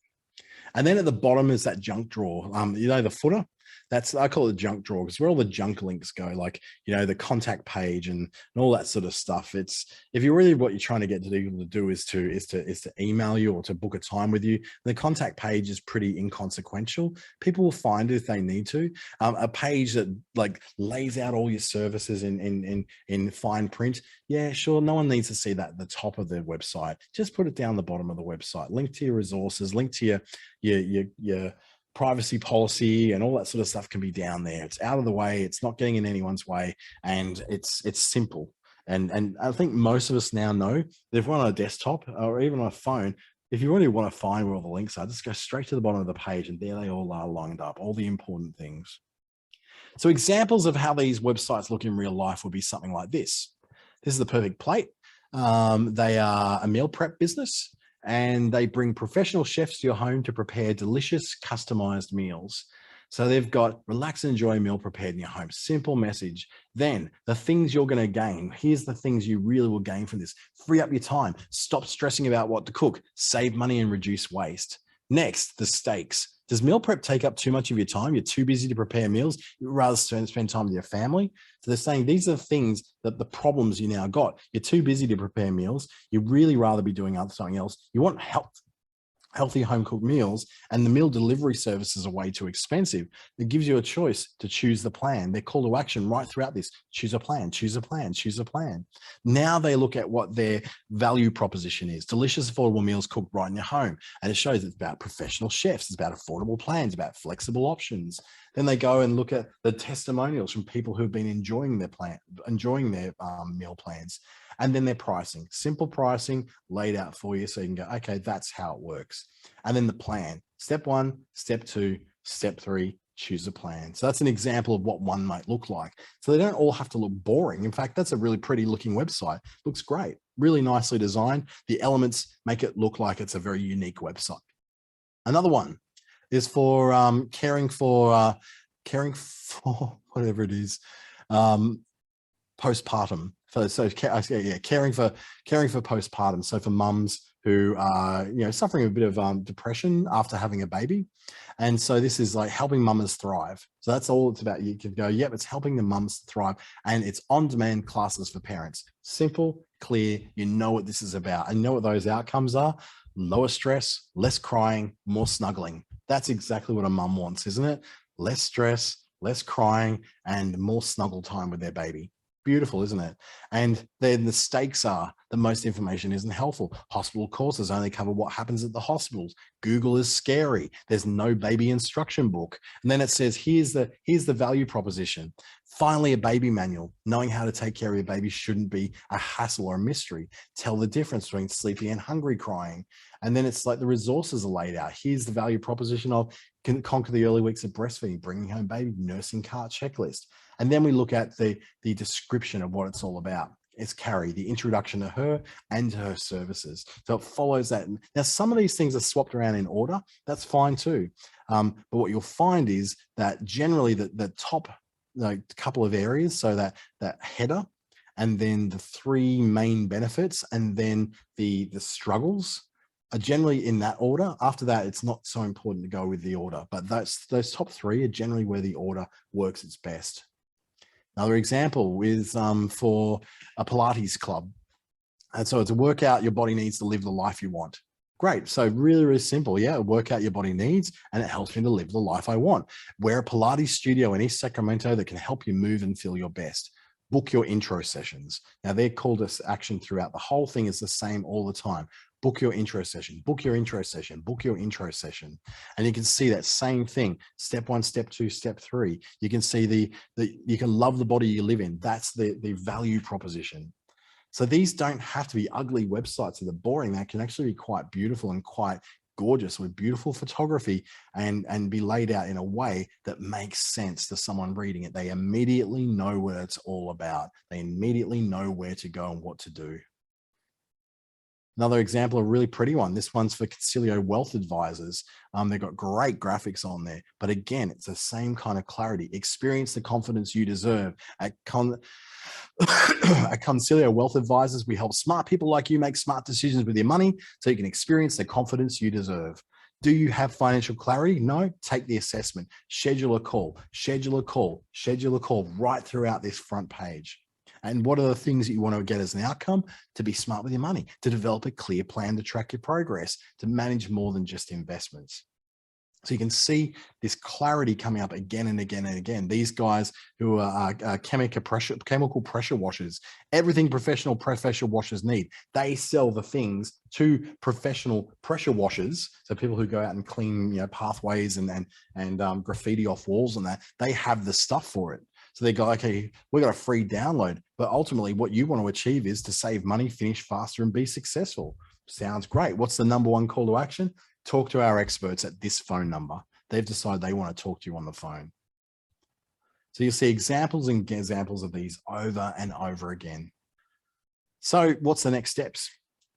And then at the bottom is that junk drawer. The footer. I call it the junk drawer because where all the junk links go, like, the contact page and all that sort of stuff. It's, if you really, what you're trying to get to people to do is to email you or to book a time with you. The contact page is pretty inconsequential. People will find it if they need to. A page that like lays out all your services in fine print. Yeah, sure. No one needs to see that at the top of their website. Just put it down the bottom of the website. Link to your resources. Link to your privacy policy and all that sort of stuff can be down there. It's out of the way. It's not getting in anyone's way, and it's simple. And I think most of us now know that if we're on a desktop or even on a phone, if you really want to find where all the links are, just go straight to the bottom of the page, and there they all are lined up, all the important things. So examples of how these websites look in real life would be something like this. This is the perfect plate. They are a meal prep business, and they bring professional chefs to your home to prepare delicious, customized meals. So they've got relax and enjoy meal prepared in your home. Simple message. Then the things you're going to gain. Here's the things you really will gain from this. Free up your time. Stop stressing about what to cook. Save money and reduce waste. Next, the stakes. Does meal prep take up too much of your time? You're too busy to prepare meals. You'd rather spend time with your family. So they're saying these are the things, that the problems you now got. You're too busy to prepare meals. You'd really rather be doing something else. You want healthy home cooked meals, and the meal delivery services are way too expensive. It gives you a choice to choose the plan. Their call to action right throughout this: choose a plan, choose a plan, choose a plan. Now they look at what their value proposition is: delicious, affordable meals cooked right in your home. And it shows it's about professional chefs, it's about affordable plans, about flexible options. Then they go and look at the testimonials from people who've been enjoying their meal plans. And then their pricing, simple pricing laid out for you, so you can go, okay, that's how it works. And then the plan: step 1, step 2, step 3, choose a plan. So that's an example of what one might look like. So they don't all have to look boring. In fact, that's a really pretty looking website. Looks great, really nicely designed. The elements make it look like it's a very unique website. Another one is for caring for whatever it is, postpartum. So caring for postpartum. So for mums who are suffering a bit of depression after having a baby, and so this is like helping mamas thrive. So that's all it's about. You can go, yep, it's helping the mums thrive, and it's on-demand classes for parents. Simple, clear. You know what this is about, and you know what those outcomes are: lower stress, less crying, more snuggling. That's exactly what a mum wants, isn't it? Less stress, less crying, and more snuggle time with their baby. Beautiful, isn't it? And then the stakes are that most information isn't helpful. Hospital courses only cover what happens at the hospitals. Google is scary. There's no baby instruction book. And then it says, here's the value proposition. Finally, a baby manual. Knowing how to take care of your baby shouldn't be a hassle or a mystery. Tell the difference between sleepy and hungry crying. And then it's like the resources are laid out. Here's the value proposition of conquer the early weeks of breastfeeding, bringing home baby, nursing cart checklist. And then we look at the description of what it's all about. It's Carrie, the introduction to her and to her services. So it follows that. Now, some of these things are swapped around in order. That's fine too. But what you'll find is that generally the top couple of areas, so that header, and then the 3 main benefits, and then the struggles, are generally in that order. After that, it's not so important to go with the order, but those top 3 are generally where the order works its best. Another example is for a Pilates club. And so it's a workout your body needs to live the life you want. Great. So really, really simple. Yeah, work out your body needs, and it helps me to live the life I want. We're a Pilates studio in East Sacramento that can help you move and feel your best. Book your intro sessions. Now, they're called to action throughout. The whole thing is the same all the time. Book your intro session, book your intro session, book your intro session. And you can see that same thing. Step 1, step 2, step 3. You can see you can love the body you live in. That's the value proposition. So these don't have to be ugly websites that are boring. They can actually be quite beautiful and quite gorgeous with beautiful photography and be laid out in a way that makes sense to someone reading it. They immediately know what it's all about. They immediately know where to go and what to do. Another example, a really pretty one. This one's for Concilio Wealth Advisors. They've got great graphics on there, but again, it's the same kind of clarity. Experience the confidence you deserve. At Concilio Wealth Advisors, we help smart people like you make smart decisions with your money so you can experience the confidence you deserve. Do you have financial clarity? No? Take the assessment. Schedule a call, schedule a call, schedule a call right throughout this front page. And what are the things that you want to get as an outcome? To be smart with your money, to develop a clear plan to track your progress, to manage more than just investments. So you can see this clarity coming up again and again and again. These guys who are chemical pressure washers, everything professional pressure washers need, they sell the things to professional pressure washers. So people who go out and clean, pathways and graffiti off walls and that, they have the stuff for it. So they go, okay, we got a free download, but ultimately what you want to achieve is to save money, finish faster, and be successful. Sounds great. What's the number one call to action? Talk to our experts at this phone number. They've decided they want to talk to you on the phone. So you'll see examples and examples of these over and over again. So what's the next steps?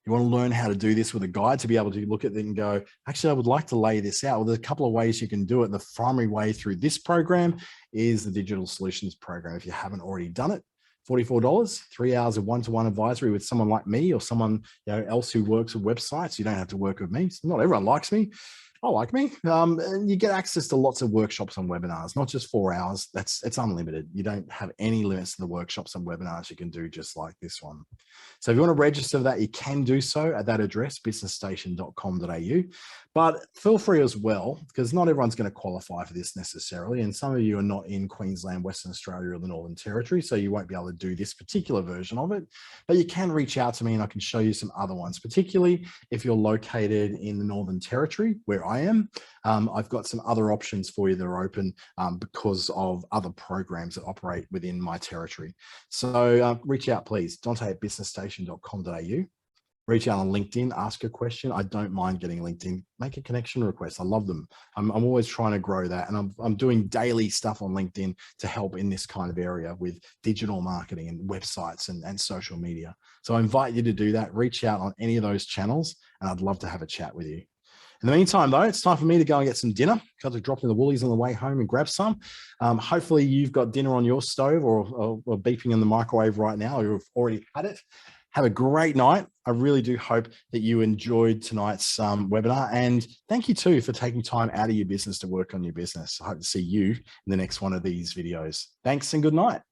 You want to learn how to do this with a guide to be able to look at it and go, actually, I would like to lay this out. Well, there's a couple of ways you can do it. The primary way through this program is the Digital Solutions program. If you haven't already done it, $44, 3 hours of one-to-one advisory with someone like me or someone else who works with websites. You don't have to work with me. Not everyone likes me. I like me. And you get access to lots of workshops and webinars, not just 4 hours. It's unlimited. You don't have any limits to the workshops and webinars you can do just like this one. So if you want to register for that, you can do so at that address, businessstation.com.au. But feel free as well, because not everyone's going to qualify for this necessarily. And some of you are not in Queensland, Western Australia, or the Northern Territory, so you won't be able to do this particular version of it. But you can reach out to me and I can show you some other ones, particularly if you're located in the Northern Territory, where I am. I've got some other options for you that are open because of other programs that operate within my territory. So reach out, please. Dante at businessstation.com.au. Reach out on LinkedIn, ask a question. I don't mind getting LinkedIn. Make a connection request. I love them. I'm always trying to grow that. And I'm doing daily stuff on LinkedIn to help in this kind of area with digital marketing and websites and social media. So I invite you to do that. Reach out on any of those channels and I'd love to have a chat with you. In the meantime, though, it's time for me to go and get some dinner. Got to drop in the Woolies on the way home and grab some. Hopefully you've got dinner on your stove or beeping in the microwave right now, or you've already had it. Have a great night. I really do hope that you enjoyed tonight's webinar. And thank you too for taking time out of your business to work on your business. I hope to see you in the next one of these videos. Thanks and good night.